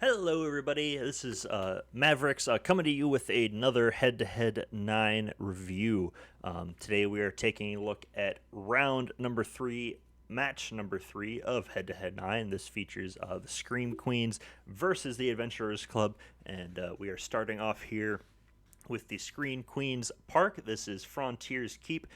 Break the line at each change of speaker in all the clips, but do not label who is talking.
Hello, everybody. This is Mavericks coming to you with another Head-to-Head-9 review. Today, we are taking a look at round number 3, match number 3 of Head-to-Head-9. This features the Scream Queens versus the Adventurers Club, and we are starting off here with the Screen Queens Park. This is Frontiers Keep.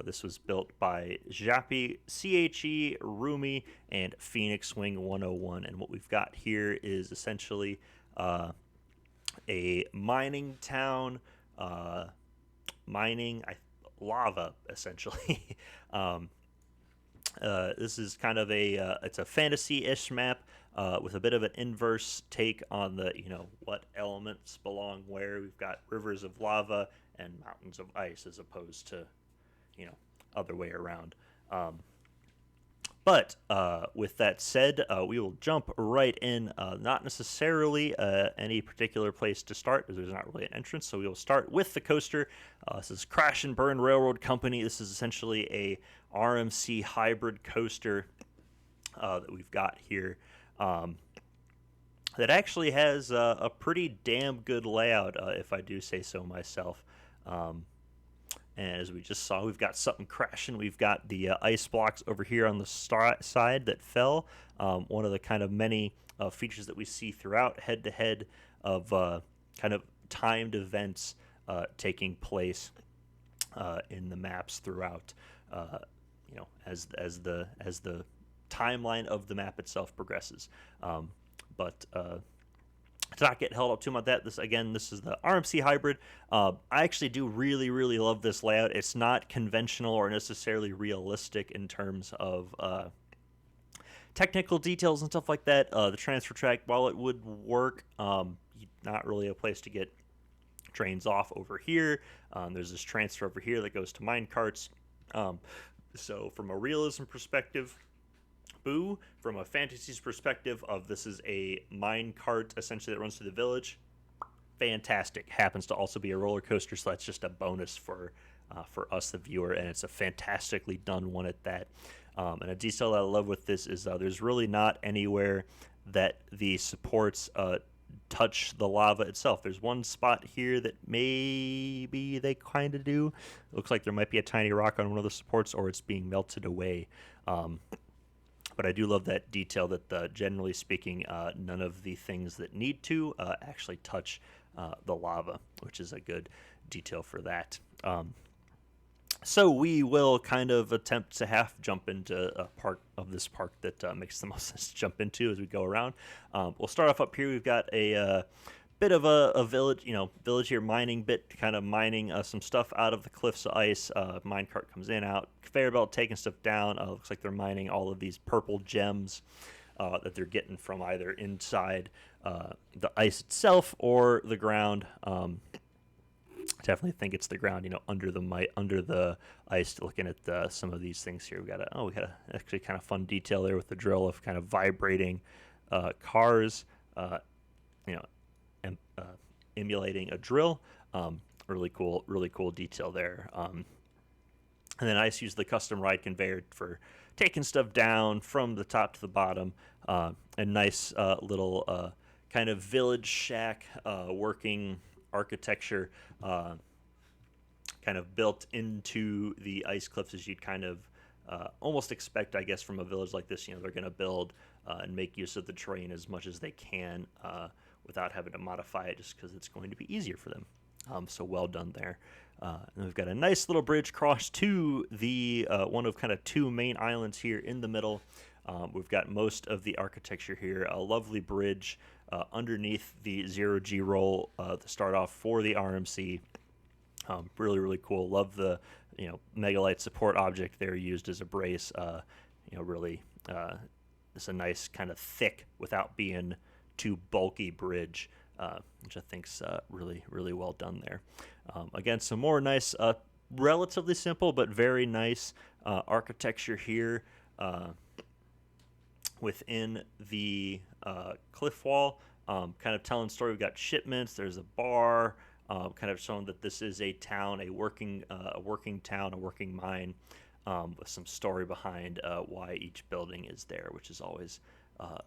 This was built by Jappi, CHE, Rumi, and Phoenix Wing 101. And what we've got here is essentially a mining town, mining lava, essentially. um, this is kind of it's a fantasy-ish map with a bit of an inverse take on the what elements belong where. We've got rivers of lava and mountains of ice as opposed to other way around. But with that said, we will jump right in. Not necessarily any particular place to start, as there's not really an entrance. So we will start with the coaster. This is Crash and Burn Railroad Company. This is essentially a RMC hybrid coaster that we've got here. That actually has a pretty damn good layout, if I do say so myself. And as we just saw, we've got something crashing. We've got the ice blocks over here on the side that fell. One of the kind of many features that we see throughout Head-to-Head of kind of timed events taking place in the maps throughout. As the timeline of the map itself progresses. But to not get held up too much that this is the RMC hybrid. I actually do really love this layout. It's not conventional or necessarily realistic in terms of technical details and stuff like that. The transfer track, while it would work, not really a place to get trains off over here. There's this transfer over here that goes to mine carts. So from a realism perspective, boo. From a fantasy's perspective of this is a mine cart essentially that runs through the village, fantastic. Happens to also be a roller coaster, so that's just a bonus for us, the viewer, and it's a fantastically done one at that. And a detail that I love with this is there's really not anywhere that the supports touch the lava itself. There's one spot here that maybe they kind of do. It looks like there might be a tiny rock on one of the supports, or it's being melted away. But I do love that detail that, generally speaking, none of the things that need to actually touch the lava, which is a good detail for that. So we will kind of attempt to half jump into a part of this park that makes the most sense to jump into as we go around. We'll start off up here. We've got a bit of a village, village here, mining bit, kind of mining some stuff out of the cliffs of ice. Minecart comes in, out, conveyor belt taking stuff down. Looks like they're mining all of these purple gems that they're getting from either inside the ice itself or the ground. Definitely think it's the ground, under the ice. Looking at some of these things here, we got a actually kind of fun detail there with the drill of kind of vibrating cars, emulating a drill. Really cool detail there. And then Ice used the custom ride conveyor for taking stuff down from the top to the bottom. A nice little kind of village shack working architecture kind of built into the ice cliffs, as you'd kind of almost expect, I guess, from a village like this. They're going to build and make use of the terrain as much as they can without having to modify it, just because it's going to be easier for them. So well done there. And we've got a nice little bridge across to the one of kind of two main islands here in the middle. We've got most of the architecture here. A lovely bridge underneath the 0G roll to start off for the RMC. Really cool. Love the megalite support object there used as a brace. Really it's a nice kind of thick without being too bulky bridge, which I think's really well done there. Again, some more nice, relatively simple but very nice architecture here within the cliff wall. Kind of telling story. We've got shipments. There's a bar. Kind of showing that this is a town, a working town, a working mine, with some story behind why each building is there, which is always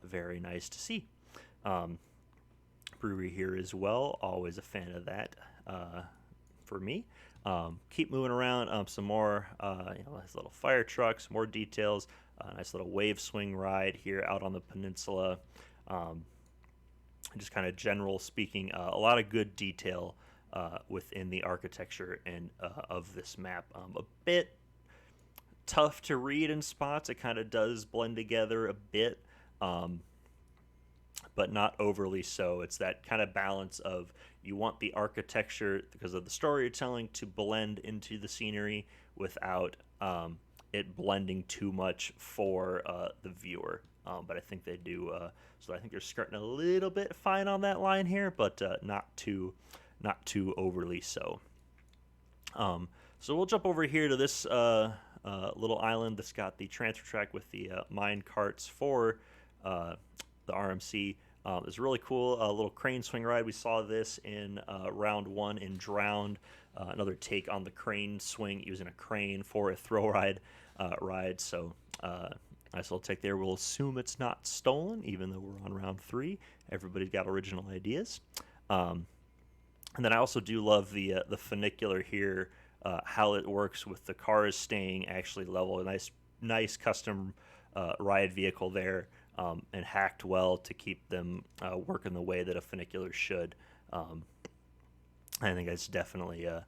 very nice to see. brewery here as well. Always a fan of that for me. Keep moving around. Some more, nice little fire trucks, more details. Nice little wave swing ride here out on the peninsula. Just kind of general speaking, a lot of good detail within the architecture and of this map. A bit tough to read in spots. It kind of does blend together a bit, but not overly so. It's that kind of balance of you want the architecture, because of the story you're telling, to blend into the scenery without it blending too much for the viewer. But I think they do. So I think they're skirting a little bit fine on that line here, but not too overly so. So we'll jump over here to this little island that's got the transfer track with the mine carts for the RMC. It's really cool. A little crane swing ride. We saw this in round 1 in Drowned. Another take on the crane swing using a crane for a throw ride. So nice little take there. We'll assume it's not stolen, even though we're on round 3. Everybody's got original ideas. And then I also do love the funicular here, how it works with the cars staying actually level. A nice custom ride vehicle there, and hacked well to keep them working the way that a funicular should. I think that's definitely a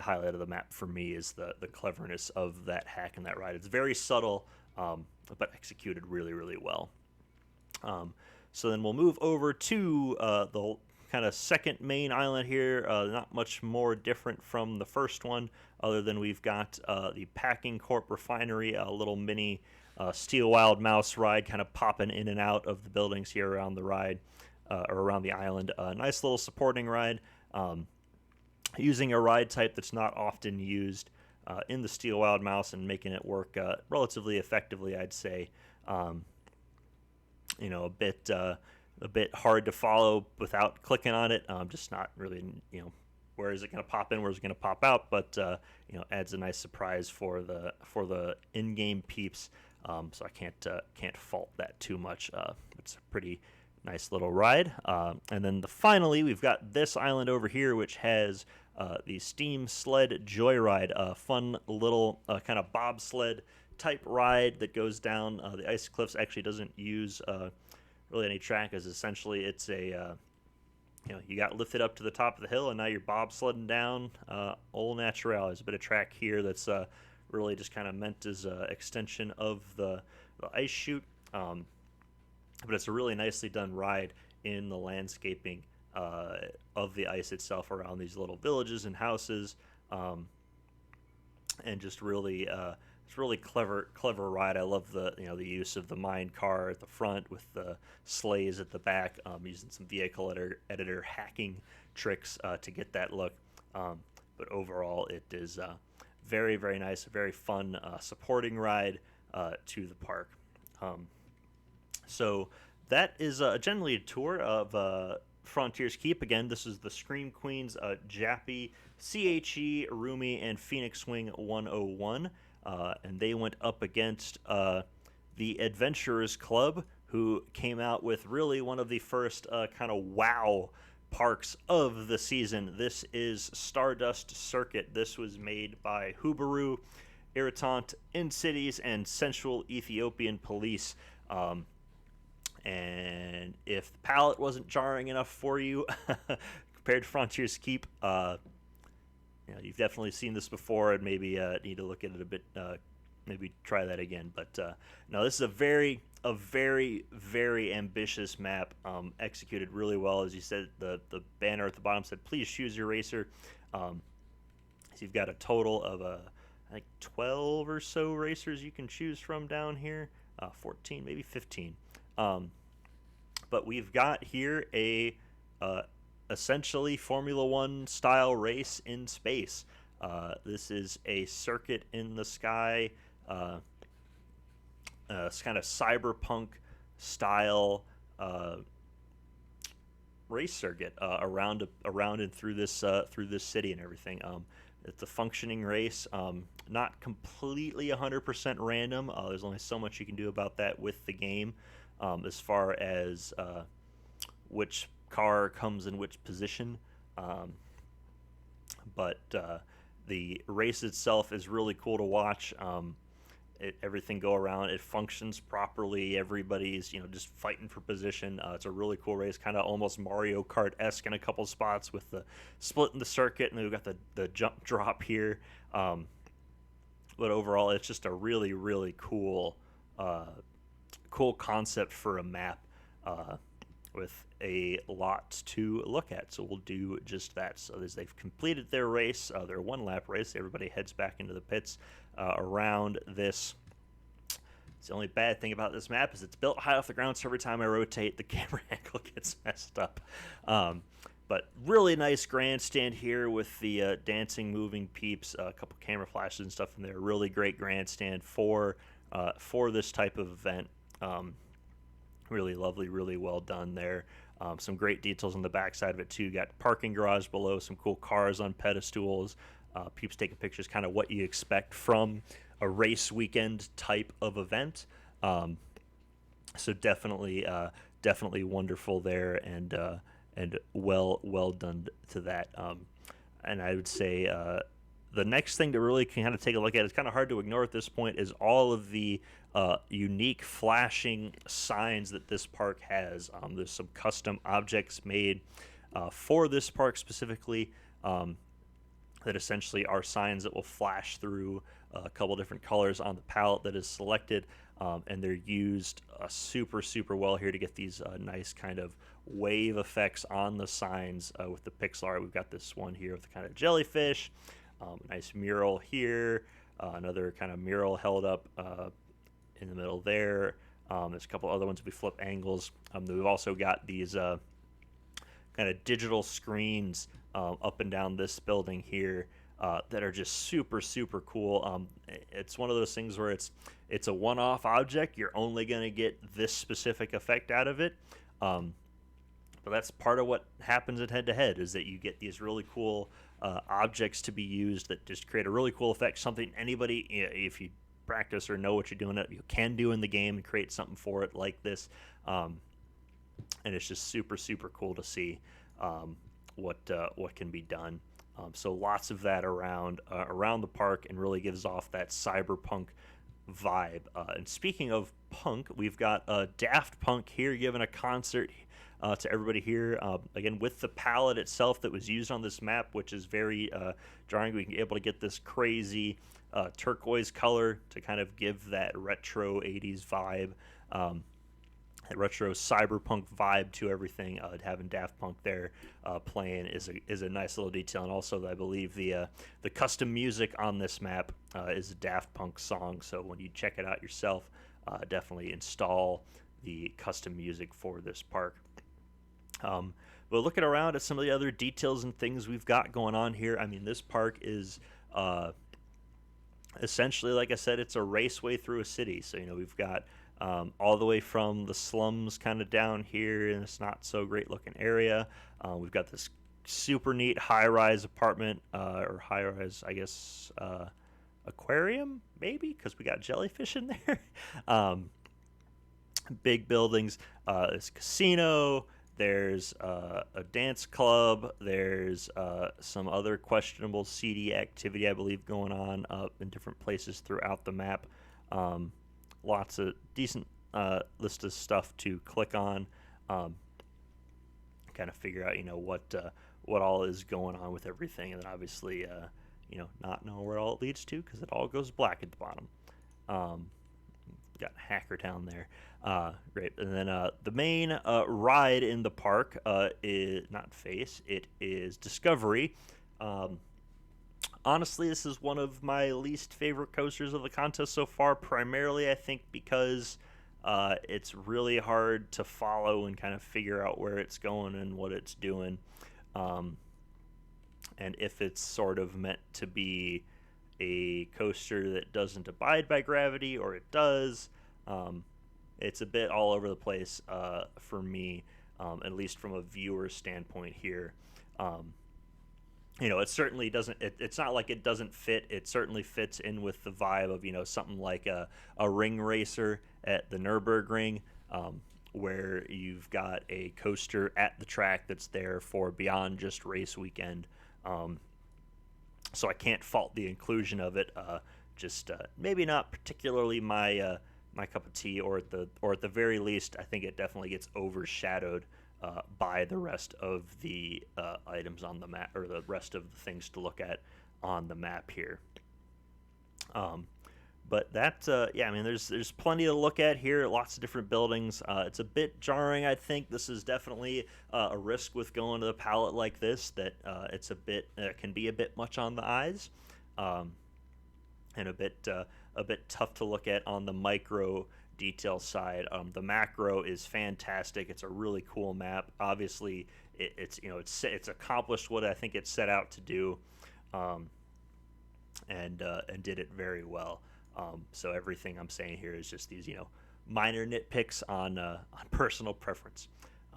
highlight of the map for me, is the cleverness of that hack and that ride. It's very subtle, but executed really, really well. So then we'll move over to the kind of second main island here. Not much more different from the first one, other than we've got the Packing Corp refinery, a little mini Steel Wild Mouse ride, kind of popping in and out of the buildings here around the ride, or around the island. Nice little supporting ride, using a ride type that's not often used in the Steel Wild Mouse, and making it work relatively effectively, I'd say. A bit hard to follow without clicking on it. Just not really, where is it going to pop in, where is it going to pop out? But adds a nice surprise for the in-game peeps. So I can't fault that too much. It's a pretty nice little ride. And then finally, we've got this island over here, which has the Steam Sled Joyride, a fun little kind of bobsled type ride that goes down the ice cliffs. Actually doesn't use really any track, as essentially it's a you got lifted up to the top of the hill, and now you're bobsledding down au naturel. There's a bit of track here that's really just kind of meant as an extension of the ice chute, but it's a really nicely done ride in the landscaping of the ice itself around these little villages and houses, and just really it's really clever ride. I love the use of the mine car at the front with the sleighs at the back, using some vehicle editor hacking tricks to get that look. But overall, it is very, very nice, a very fun supporting ride to the park. So that is generally a tour of Frontiers Keep. Again, this is the Scream Queens, Jappy, CHE, Rumi, and Phoenix Wing 101. And they went up against the Adventurers Club, who came out with really one of the first kind of wow parks of the season. This is Stardust Circuit. This was made by Hubaru, Irritant, In-Cities, and Sensual Ethiopian Police. And if the palette wasn't jarring enough for you compared to Frontiers Keep, you've definitely seen this before, and maybe need to look at it a bit, maybe try that again. But no, this is a very, very ambitious map, executed really well. As you said, the banner at the bottom said, "Please choose your racer." So you've got a total of I think 12 or so racers you can choose from down here, 14, maybe 15. But we've got here a essentially Formula One style race in space. This is a circuit in the sky, it's kind of cyberpunk style race circuit around and through this city and everything. It's a functioning race, not completely 100% random. There's only so much you can do about that with the game, as far as which car comes in which position. Um, but the race itself is really cool to watch. Everything go around. It functions properly. Everybody's just fighting for position. It's a really cool race, kind of almost Mario Kart esque in a couple spots with the split in the circuit, and then we've got the jump drop here. But overall, it's just a really really cool concept for a map. With a lot to look at. So we'll do just that. So as they've completed their race, their one lap race, everybody heads back into the pits around this. The only bad thing about this map is it's built high off the ground, so every time I rotate, the camera angle gets messed up. But really nice grandstand here with the dancing, moving peeps, a couple camera flashes and stuff in there. Really great grandstand for this type of event. Really lovely, really well done there. Some great details on the backside of it too. You got parking garage below, some cool cars on pedestals. Peeps taking pictures, kind of what you expect from a race weekend type of event. So definitely wonderful there, and well done to that. And I would say the next thing to really kind of take a look at, it's kind of hard to ignore at this point, is all of the unique flashing signs that this park has. There's some custom objects made for this park specifically that essentially are signs that will flash through a couple different colors on the palette that is selected, and they're used super well here to get these nice kind of wave effects on the signs with the pixel art. We've got this one here with the kind of jellyfish, nice mural here, another kind of mural held up in the middle there. There's a couple other ones if we flip angles. We've also got these kind of digital screens up and down this building here that are just super cool. It's one of those things where it's a one-off object. You're only going to get this specific effect out of it. But that's part of what happens at Head-to-Head, is that you get these really cool objects to be used that just create a really cool effect, something anybody, if you practice or know what you're doing, you can do in the game and create something for it like this. And it's just super cool to see what can be done. So lots of that around the park, and really gives off that cyberpunk vibe. And speaking of punk, we've got Daft Punk here giving a concert to everybody here, again with the palette itself that was used on this map, which is very jarring. We can be able to get this crazy turquoise color to kind of give that retro 80s vibe, that retro cyberpunk vibe to everything. Having Daft Punk there playing is a nice little detail. And also, I believe the custom music on this map is a Daft Punk song, so when you check it out yourself, definitely install the custom music for this park. But looking around at some of the other details and things we've got going on here, I mean, this park is essentially, like I said, it's a raceway through a city. So we've got all the way from the slums kind of down here in this not so great looking area. We've got this super neat high-rise apartment, or high-rise, I guess, aquarium maybe, because we got jellyfish in there. Big buildings. There's a casino. There's a dance club. There's some other questionable seedy activity, I believe, going on in different places throughout the map. Lots of decent list of stuff to click on, kind of figure out, what all is going on with everything, and then obviously, not know where all it leads to, because it all goes black at the bottom. Got Hacker Town there. Great. And then the main ride in the park is not Face, it is Discovery. Honestly, this is one of my least favorite coasters of the contest so far, primarily I think because it's really hard to follow and kind of figure out where it's going and what it's doing, and if it's sort of meant to be a coaster that doesn't abide by gravity, or it does. It's a bit all over the place for me, at least from a viewer standpoint here. It certainly doesn't, it's not like it doesn't fit. It certainly fits in with the vibe of, something like a ring racer at the Nürburgring. where you've got a coaster at the track that's there for beyond just race weekend. Um, so I can't fault the inclusion of it. Just maybe not particularly my cup of tea, or at the very least, I think it definitely gets overshadowed by the rest of the items on the map, or the rest of the things to look at on the map here. Um, but that, yeah, I mean, there's plenty to look at here. Lots of different buildings. It's a bit jarring. I think this is definitely a risk with going to the palette like this. That it's a bit can be a bit much on the eyes, um, and a bit tough to look at on the micro detail side. The macro is fantastic. It's a really cool map. Obviously, it's accomplished what I think it set out to do, um, and did it very well. So everything I'm saying here is just these minor nitpicks on personal preference.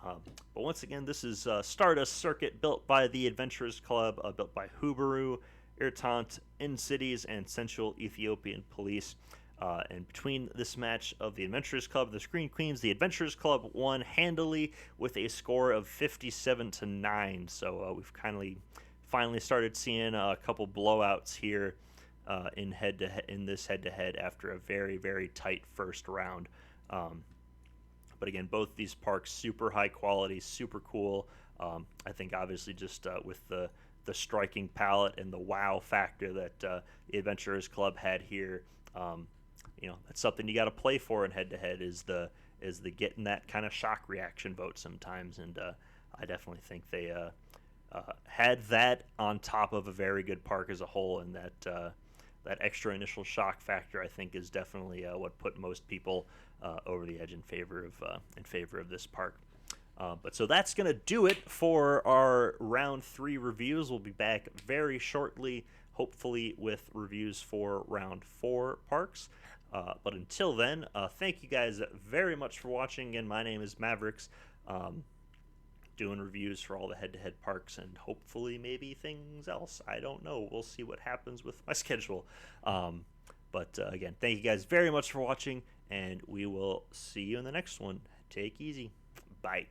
But once again, this is Stardust Circuit, built by the Adventurers Club, built by Hubaru, Irtant, In-Cities, and Central Ethiopian Police. And between this match of the Adventurers Club and the Screen Queens, the Adventurers Club won handily with a score of 57-9. So we've finally started seeing a couple blowouts here in this head-to-head after a very, very tight first round. But again, both these parks super high quality, super cool. I think obviously just with the striking palette and the wow factor that the Adventurers Club had here, that's something you got to play for in head-to-head, is the getting that kind of shock reaction vote sometimes. And I definitely think they had that on top of a very good park as a whole, and that extra initial shock factor, I think, is definitely what put most people over the edge in favor of this park. But so that's going to do it for our round 3 reviews. We'll be back very shortly, hopefully with reviews for round 4 parks. But until then, thank you guys very much for watching. Again, my name is Mavericks, doing reviews for all the head-to-head parks, and hopefully maybe things else. I don't know. We'll see what happens with my schedule. But again, thank you guys very much for watching, and we will see you in the next one. Take easy. Bye.